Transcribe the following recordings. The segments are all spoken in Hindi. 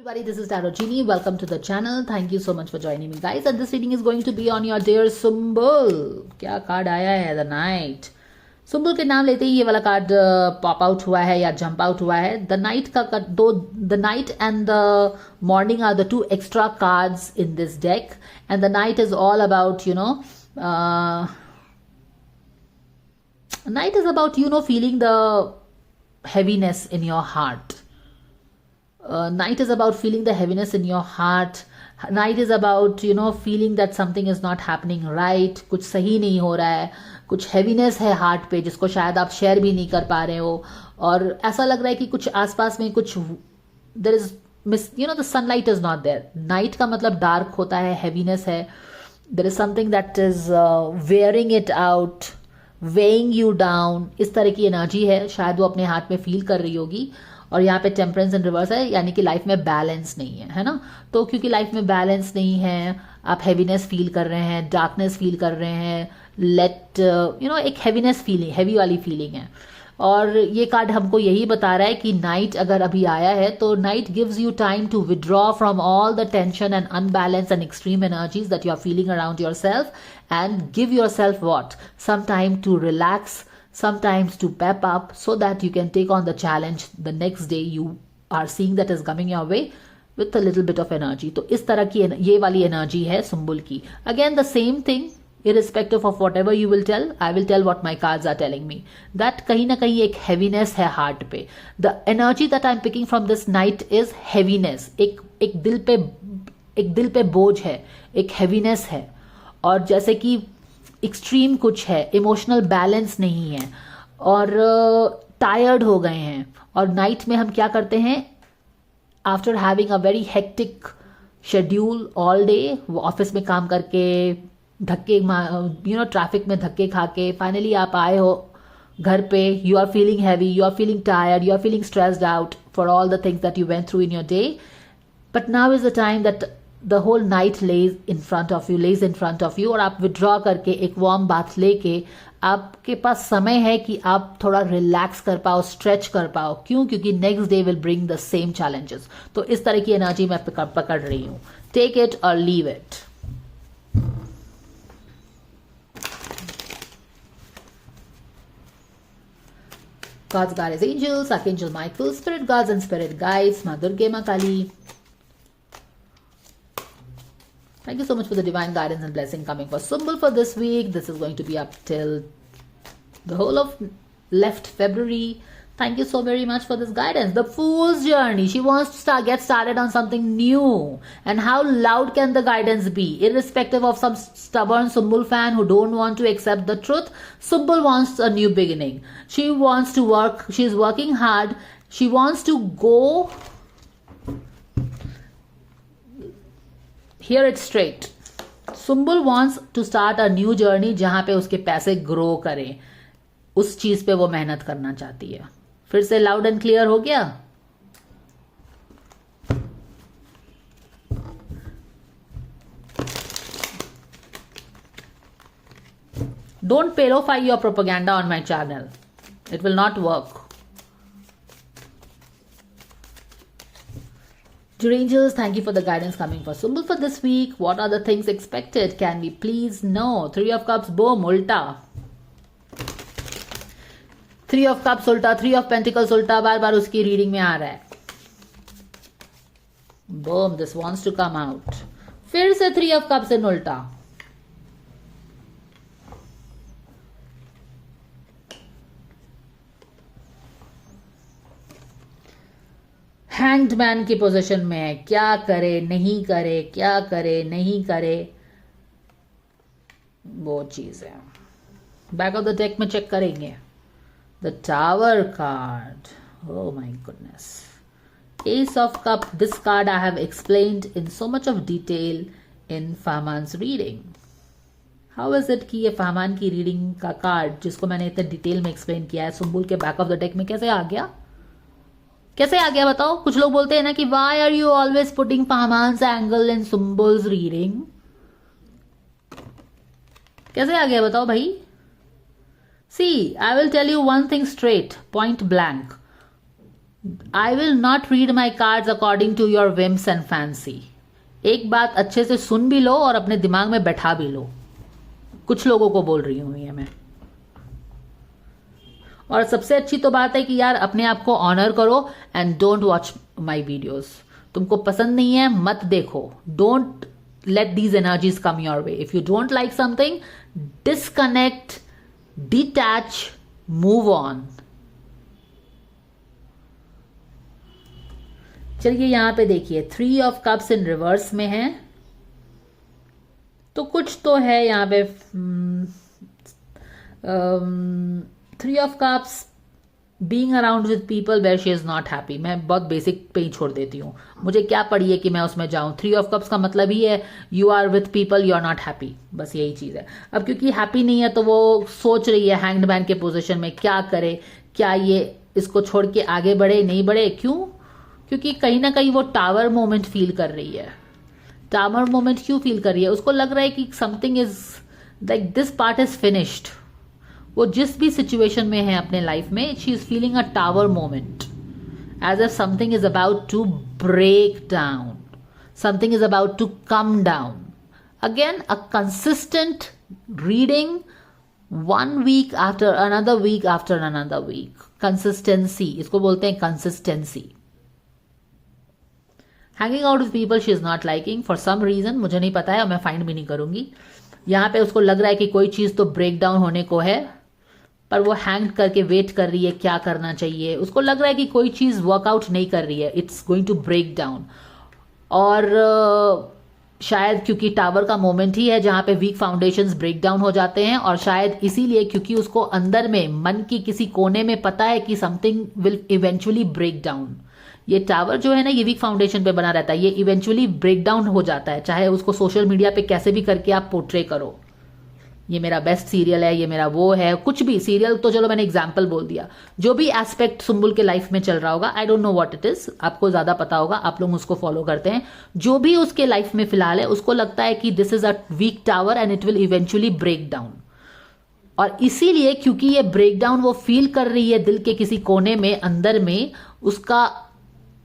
Everybody, this is Tarot Genie. Welcome to the channel. Thank you so much for joining me, guys. And this reading is going to be on your dear Sumbul. क्या कार्ड आया है? The Knight. सुम्बुल के नाम लेते ही ये वाला कार्ड पॉप आउट हुआ है या जंप आउट हुआ है. द नाइट का दो, the night and the morning are the two extra cards in this deck. And the night is all about night is about feeling the heaviness in your heart. Night is about feeling the heaviness in your heart. Night is about feeling that something is not happening right. कुछ सही नहीं हो रहा है, कुछ heaviness है हार्ट पे जिसको शायद आप शेयर भी नहीं कर पा रहे हो. और ऐसा लग रहा है कि कुछ आसपास में कुछ there is the sunlight is not there. Night का मतलब डार्क होता है, heaviness है. There is something that is wearing it out, weighing you down. इस तरह की एनर्जी है, शायद वो अपने हाथ में फील कर रही होगी. और यहाँ पे टेम्परेंस इन रिवर्स है, यानी कि लाइफ में बैलेंस नहीं है ना. तो क्योंकि लाइफ में बैलेंस नहीं है, आप हैवीनेस फील कर रहे हैं, डार्कनेस फील कर रहे हैं, एक हैवीनेस फीलिंग, हैवी वाली फीलिंग है. और ये कार्ड हमको यही बता रहा है कि नाइट अगर अभी आया है तो night gives you time to withdraw from all the tension and unbalance and extreme energies that you are feeling around yourself and give yourself what some time to relax, sometimes to pep up so that you can take on the challenge the next day you are seeing that is coming your way with a little bit of energy. तो इस तरह की ये वाली एनर्जी है सुम्बुल की. Again the same thing, irrespective of whatever you will tell, I will tell what my cards are telling me, that कहीं ना कहीं एक heaviness है हार्ट पे. The energy that I'm picking from this night is heaviness. एक दिल पे बोझ है, एक heaviness है. और जैसे कि एक्सट्रीम कुछ है, इमोशनल बैलेंस नहीं है और टायर्ड हो गए हैं. और नाइट में हम क्या करते हैं, after having a very hectic schedule all day, वो ऑफिस में काम करके धक्के ट्रैफिक में धक्के खा के फाइनली आप आए हो घर पे. You are feeling heavy, you are feeling tired, you are feeling stressed out for all the things that you went through in your day. But now is the time that the whole night lays in front of you और आप विड्रॉ करके एक वार्म बाथ लेके आपके पास समय है कि आप थोड़ा रिलैक्स कर पाओ, स्ट्रेच कर पाओ. क्यों? क्योंकि next day will bring the same challenges. तो इस तरह की एनर्जी मैं पकड़ रही हूं. टेक इट और leave it. God's guide is angels, Archangel Michael, spirit guards and spirit guides, Ma Durga, Ma Kali. Thank you so much for the divine guidance and blessing coming for Sumbul for this week. This is going to be up till the whole of left February. Thank you so very much for this guidance. The Fool's Journey. She wants to get started on something new. And how loud can the guidance be? Irrespective of some stubborn Sumbul fan who don't want to accept the truth, Sumbul wants a new beginning. She wants to work. She's working hard. She wants to go. Hear it straight. Sumbul wants to start a new journey जहां पे उसके पैसे ग्रो करें. उस चीज पे वो मेहनत करना चाहती है. फिर से लाउड एंड क्लियर हो गया. Don't pelify your propaganda on my channel. It will not work. Dear angels, thank you for the guidance coming for Sumbul for this week. What are the things expected? Can we please know? 3 of Cups, boom, ulta. 3 of Cups, ulta. 3 of Pentacles, ulta. बार बार उसकी रीडिंग में आ रहा है. Boom, this wants to come out. फिर से 3 of Cups in ulta. Hanged man की पोजीशन में है. क्या करे नहीं करे, क्या करे नहीं करे, वो चीज है. बैक ऑफ द डेक में चेक करेंगे. The tower card. Oh my goodness. Ace of cup. This card I have explained in so much of detail in Fahmaan's reading. How is it कि ये फहमान की रीडिंग का कार्ड जिसको मैंने इतने डिटेल में एक्सप्लेन किया है, सुम्बुल के बैक ऑफ द डेक में कैसे आ गया? कैसे आ गया बताओ? कुछ लोग बोलते हैं ना कि why are you always putting Fahmaan's angle in Sumbul's reading. कैसे आ गया बताओ भाई? See, I will tell you one thing straight, point blank. I will not read my cards according to your whims and fancy. एक बात अच्छे से सुन भी लो और अपने दिमाग में बैठा भी लो। कुछ लोगों को बोल रही हूं ये मैं। और सबसे अच्छी तो बात है कि यार अपने आप को ऑनर करो and don't watch my videos. तुमको पसंद नहीं है मत देखो। Don't let these energies come your way. If you don't like something, disconnect, detach, move on. चलिए यहां पे देखिए 3 ऑफ कप्स इन रिवर्स में है, तो कुछ तो है यहां पे। 3 of cups being around with people where she is not happy. मैं बहुत बेसिक पे ही छोड़ देती हूँ, मुझे क्या पड़ी है कि मैं उसमें जाऊँ। 3 ऑफ कप्स का मतलब ही है you are with people you are not happy, बस यही चीज़ है। अब क्योंकि हैप्पी नहीं है तो वो सोच रही है हैंग्ड मैन के पोजीशन में क्या करे, क्या ये इसको छोड़ के आगे बढ़े नहीं बढ़े। क्यों? क्योंकि कहीं ना कहीं वो टावर मोमेंट फील कर रही है। टावर मोमेंट क्यों फील कर रही है? उसको लग रहा है कि something is like this part is finished. वो जिस भी सिचुएशन में है अपने लाइफ में, she is feeling a tower moment, as if something is about to break down, something is about to come down. Again a consistent reading, 1 week after another week after another week. Consistency, इसको बोलते हैं consistency. Hanging out with people she is not liking for some reason, मुझे नहीं पता है और मैं फाइंड भी नहीं करूंगी। यहां पे उसको लग रहा है कि कोई चीज तो ब्रेक डाउन होने को है, पर वो हैंग करके वेट कर रही है क्या करना चाहिए। उसको लग रहा है कि कोई चीज वर्कआउट नहीं कर रही है, it's going to break down. और शायद क्योंकि टावर का मोमेंट ही है जहां पे वीक फाउंडेशंस ब्रेक डाउन हो जाते हैं, और शायद इसीलिए क्योंकि उसको अंदर में मन की किसी कोने में पता है कि something will eventually break down. ये टावर जो है ना, ये वीक फाउंडेशन पे बना रहता है, ये इवेंचुअली ब्रेक डाउन हो जाता है, चाहे उसको सोशल मीडिया पे कैसे भी करके आप पोर्ट्रे करो। ये मेरा बेस्ट सीरियल है, ये मेरा वो है, कुछ भी सीरियल तो चलो मैंने एग्जाम्पल बोल दिया। जो भी एस्पेक्ट सुम्बुल के लाइफ में चल रहा होगा, आई don't know what it is, आपको ज्यादा पता होगा, आप लोग उसको फॉलो करते हैं। जो भी उसके लाइफ में फिलहाल है, उसको लगता है कि this is a weak tower and it will eventually break down. और इसीलिए क्योंकि ये ब्रेक डाउन वो फील कर रही है दिल के किसी कोने में, अंदर में, उसका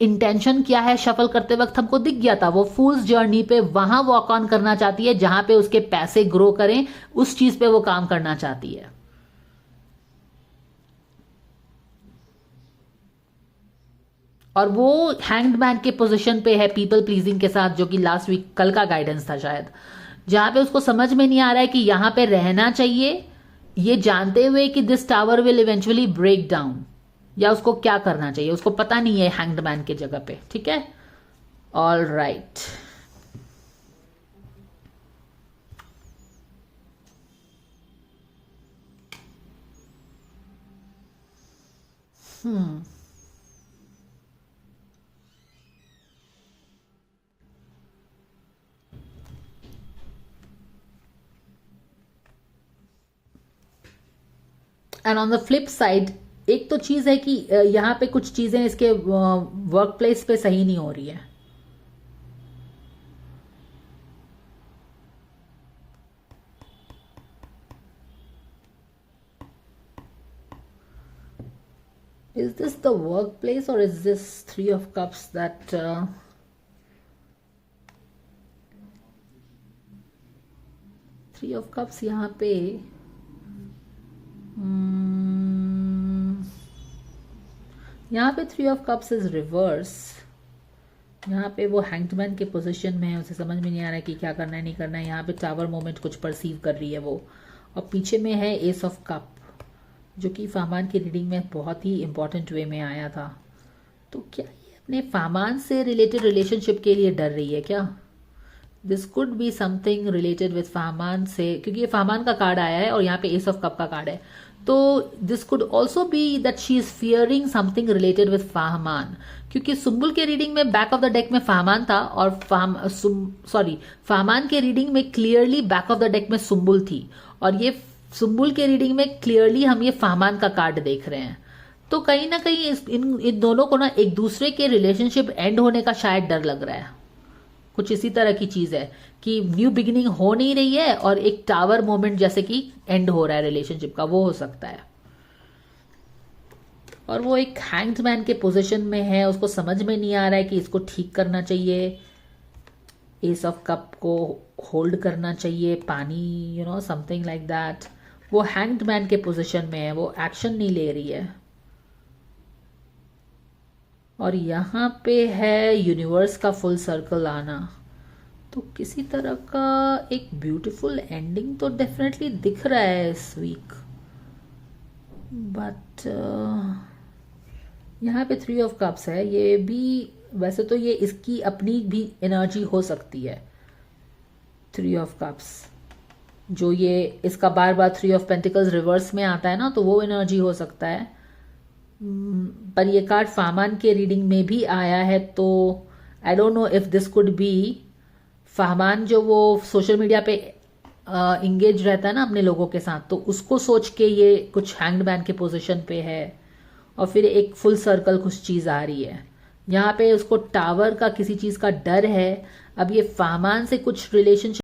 इंटेंशन क्या है शफल करते वक्त हमको दिख गया था। वो फूल्स जर्नी पे वहां वॉक ऑन करना चाहती है जहां पे उसके पैसे ग्रो करें, उस चीज पे वो काम करना चाहती है। और वो हैंग्ड मैन के पोजीशन पे है पीपल प्लीजिंग के साथ, जो कि लास्ट वीक कल का गाइडेंस था शायद, जहां पे उसको समझ में नहीं आ रहा है कि यहां पे रहना चाहिए ये जानते हुए कि this tower will eventually break down, या उसको क्या करना चाहिए उसको पता नहीं है हैंग्ड मैन के जगह पे। ठीक है, all right. And on the flip side एक तो चीज है कि यहां पे कुछ चीजें इसके वर्क प्लेस पे सही नहीं हो रही है। Is this the workplace और is this 3 of cups that 3 of cups यहां पे यहाँ पे 3 ऑफ कप्स इज रिवर्स। यहाँ पे वो हैंग्डमैन के पोजीशन में है, उसे समझ में नहीं आ रहा है कि क्या करना है नहीं करना है। यहाँ पे टावर मोमेंट कुछ परसीव कर रही है वो, और पीछे में है एस ऑफ कप, जो कि फाहमान की रीडिंग में बहुत ही इंपॉर्टेंट वे में आया था। तो क्या ये अपने फाहमान से रिलेटेड रिलेशनशिप के लिए डर रही है क्या? This could be something related with Fahmaan से, क्योंकि ये फाहमान का कार्ड आया है और यहाँ पे एस ऑफ कप का कार्ड है। तो this could also be that she is fearing something related with Fahmaan, क्योंकि सुम्बुल के रीडिंग में बैक ऑफ द डेक में फाहमान था और फाहमान के रीडिंग में clearly back of the deck में सुम्बुल थी, और ये सुम्बुल के रीडिंग में क्लियरली हम ये फाहमान का कार्ड देख रहे हैं। तो कहीं ना कहीं इन दोनों को ना एक दूसरे के रिलेशनशिप एंड होने का शायद डर लग रहा है। कुछ इसी तरह की चीज है कि न्यू बिगिनिंग हो नहीं रही है और एक टावर मोमेंट जैसे कि एंड हो रहा है रिलेशनशिप का, वो हो सकता है। और वो एक हैंग्ड मैन के पोजीशन में है, उसको समझ में नहीं आ रहा है कि इसको ठीक करना चाहिए, एस ऑफ कप को होल्ड करना चाहिए, पानी, you know, something like that. वो हैंग्ड मैन के पोजीशन में है, वो एक्शन नहीं ले रही है। और यहाँ पे है यूनिवर्स का फुल सर्कल आना, तो किसी तरह का एक ब्यूटीफुल एंडिंग तो डेफिनेटली दिख रहा है इस वीक। बट यहाँ पे 3 ऑफ कप्स है, ये भी वैसे तो ये इसकी अपनी भी एनर्जी हो सकती है। 3 ऑफ कप्स जो ये इसका बार बार 3 ऑफ पेंटिकल्स रिवर्स में आता है ना, तो वो एनर्जी हो सकता है। पर ये कार्ड फाहमान के रीडिंग में भी आया है, तो I don't know if this could be Fahmaan जो वो सोशल मीडिया पे इंगेज रहता है ना अपने लोगों के साथ, तो उसको सोच के ये कुछ हैंग्ड मैन के पोजीशन पे है। और फिर एक फुल सर्कल कुछ चीज़ आ रही है यहाँ पे, उसको टावर का किसी चीज़ का डर है। अब ये फाहमान से कुछ रिलेशनशिप